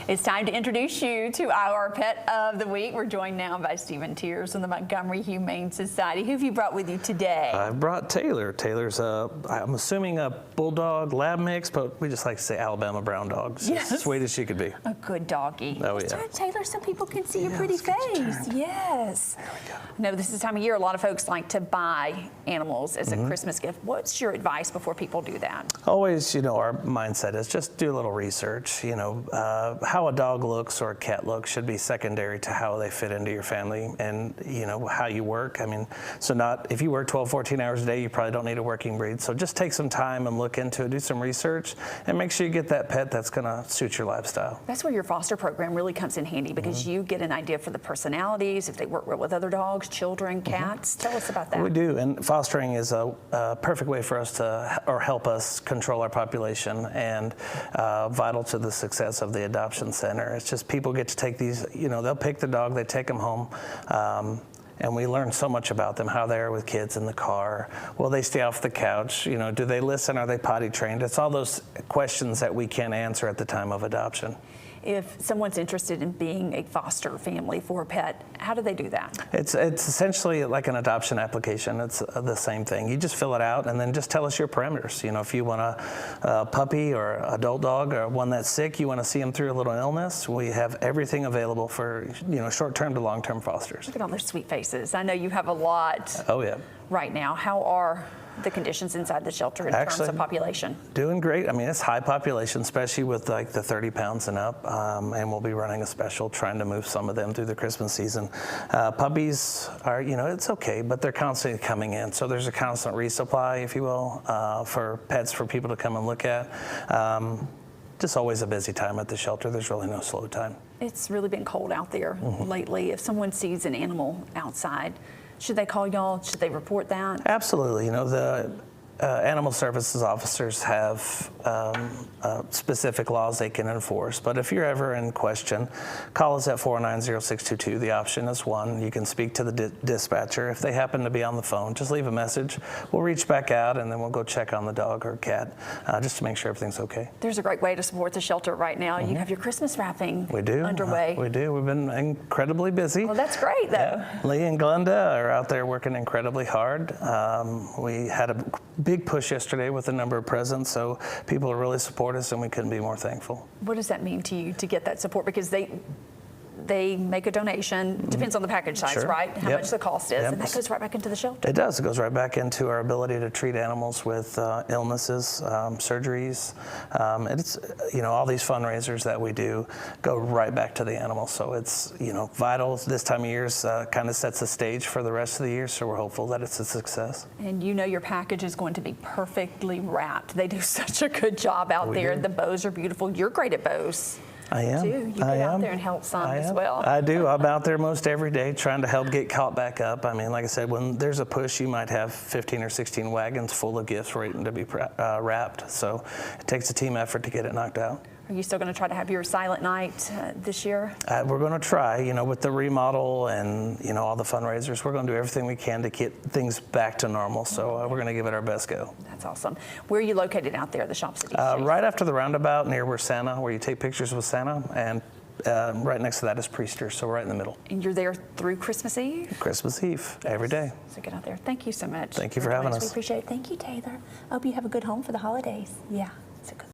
It's time to introduce you to our pet of the week. We're joined now by Stephen Tears from the Montgomery Humane Society. Who have you brought with you today? I've brought Taylor. Taylor's I'm assuming a bulldog lab mix, but we just like to say Alabama brown dog. Yes. As sweet as she could be. A good doggy. Oh, yeah. Turn, Taylor, so people can see your pretty face. Yes. There we go. No, this is the time of year a lot of folks like to buy animals as a Christmas gift. What's your advice before people do that? Always, our mindset is just do a little research. How a dog looks or a cat looks should be secondary to how they fit into your family and, how you work. If you work 12, 14 hours a day, you probably don't need a working breed. So just take some time and look into it, do some research, and make sure you get that pet that's going to suit your lifestyle. That's where your foster program really comes in handy because you get an idea for the personalities, if they work well with other dogs, children, cats. Tell us about that. We do, and fostering is a perfect way for us to, or help us control our population and vital to the success of the adoption center. It's just people get to take these, they'll pick the dog, they take them home. And we learn so much about them, how they are with kids in the car. Will they stay off the couch? Do they listen? Are they potty trained? It's all those questions that we can't answer at the time of adoption. If someone's interested in being a foster family for a pet, how do they do that? It's essentially like an adoption application. It's the same thing. You just fill it out and then just tell us your parameters. If you want a puppy or adult dog or one that's sick, you want to see them through a little illness, we have everything available for short-term to long-term fosters. Look at all their sweet faces. I know you have a lot. Oh, yeah. Right now. How are the conditions inside the shelter in terms of population? Doing great. It's high population, especially with like the 30 pounds and up, and we'll be running a special trying to move some of them through the Christmas season. Puppies are, it's okay, but they're constantly coming in, so there's a constant resupply, if you will, for pets for people to come and look at. Just always a busy time at the shelter. There's really no slow time. It's really been cold out there lately. If someone sees an animal outside, should they call y'all? Should they report that? Absolutely. The animal services officers have specific laws they can enforce. But if you're ever in question, call us at 490-622. The option is 1. You can speak to the dispatcher. If they happen to be on the phone, just leave a message. We'll reach back out and then we'll go check on the dog or cat just to make sure everything's okay. There's a great way to support the shelter right now. You have your Christmas wrapping underway. We do. We've been incredibly busy. Well, that's great, though. Yeah. Lee and Glenda are out there working incredibly hard. We had a big push yesterday with a number of presents, so people really support us and we couldn't be more thankful. What does that mean to you to get that support? Because they make a donation, depends on the package size, right? How much the cost is, and that goes right back into the shelter. It does. It goes right back into our ability to treat animals with illnesses, surgeries. It's, all these fundraisers that we do go right back to the animals. So it's, vital. This time of year kind of sets the stage for the rest of the year, so we're hopeful that it's a success. And your package is going to be perfectly wrapped. They do such a good job out there. The bows are beautiful. You're great at bows. I am. Too. You get out there and help some as well. I do. I'm out there most every day trying to help get caught back up. Like I said, when there's a push, you might have 15 or 16 wagons full of gifts waiting to be wrapped. So it takes a team effort to get it knocked out. Are you still going to try to have your silent night this year? We're going to try, with the remodel and, all the fundraisers. We're going to do everything we can to get things back to normal. So we're going to give it our best go. That's awesome. Where are you located out there, the Shop City? Right after the roundabout near where you take pictures with Santa, and right next to that is Priester, so right in the middle. And you're there through Christmas Eve? Christmas Eve, every day. So get out there. Thank you so much. Thank you for having us. We appreciate it. Thank you, Taylor. I hope you have a good home for the holidays. Yeah, it's a good